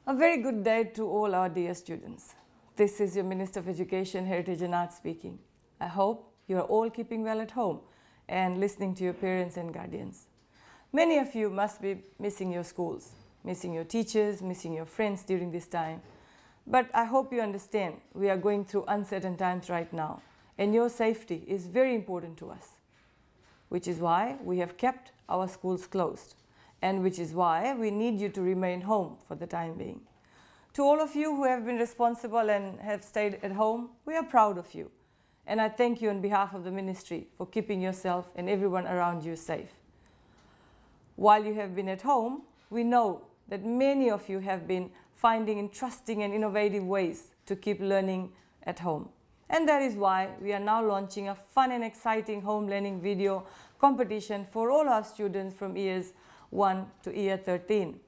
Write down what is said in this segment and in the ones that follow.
A very good day to all our dear students. This is your Minister of Education, Heritage and Arts speaking. I hope you are all keeping well at home and listening to your parents and guardians. Many of you must be missing your schools, missing your teachers, missing your friends during this time. But I hope you understand we are going through uncertain times right now, and your safety is very important to us, which is why we have kept our schools closed, and which is why we need you to remain home for the time being. To all of you who have been responsible and have stayed at home, we are proud of you. And I thank you on behalf of the ministry for keeping yourself and everyone around you safe. While you have been at home, we know that many of you have been finding interesting and innovative ways to keep learning at home. And that is why we are now launching a fun and exciting home learning video competition for all our students from years 1 to year 13.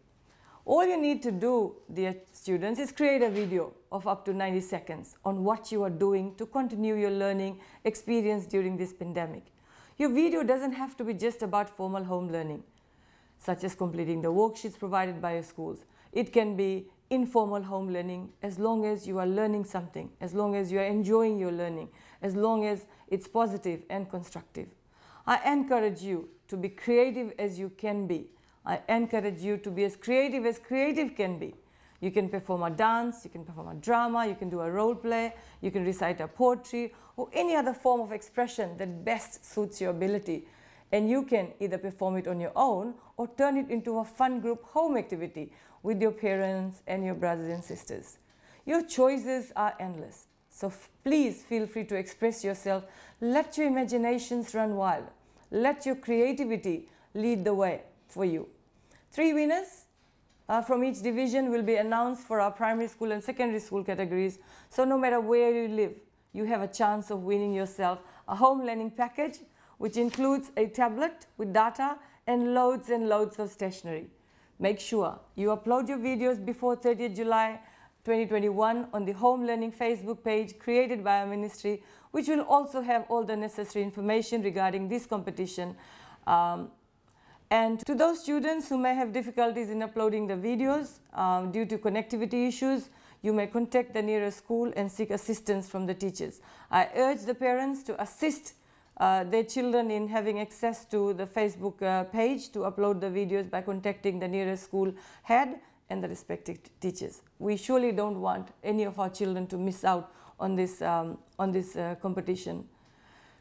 All you need to do, dear students, is create a video of up to 90 seconds on what you are doing to continue your learning experience during this pandemic. Your video doesn't have to be just about formal home learning, such as completing the worksheets provided by your schools. It can be informal home learning as long as you are learning something, as long as you are enjoying your learning, as long as it's positive and constructive. I encourage you to be creative as you can be. I encourage you to be as creative can be. You can perform a dance, you can perform a drama, you can do a role play, you can recite a poetry or any other form of expression that best suits your ability. And you can either perform it on your own or turn it into a fun group home activity with your parents and your brothers and sisters. Your choices are endless. So please feel free to express yourself. Let your imaginations run wild. Let your creativity lead the way for you. 3 winners from each division will be announced for our primary school and secondary school categories. So no matter where you live, you have a chance of winning yourself a home learning package, which includes a tablet with data and loads of stationery. Make sure you upload your videos before 30th July 2021 on the Home Learning Facebook page created by our ministry, which will also have all the necessary information regarding this competition. And to those students who may have difficulties in uploading the videos due to connectivity issues, you may contact the nearest school and seek assistance from the teachers. I urge the parents to assist their children in having access to the Facebook page to upload the videos by contacting the nearest school head and the respective teachers. We surely don't want any of our children to miss out on this competition.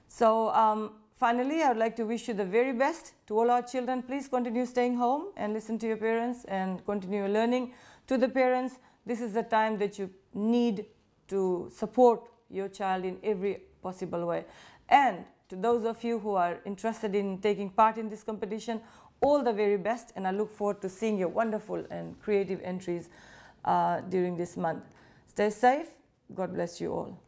So finally, I would like to wish you the very best to all our children. Please continue staying home and listen to your parents and continue learning. To the parents, this is the time that you need to support your child in every possible way. And to those of you who are interested in taking part in this competition, all the very best, and I look forward to seeing your wonderful and creative entries during this month. Stay safe. God bless you all.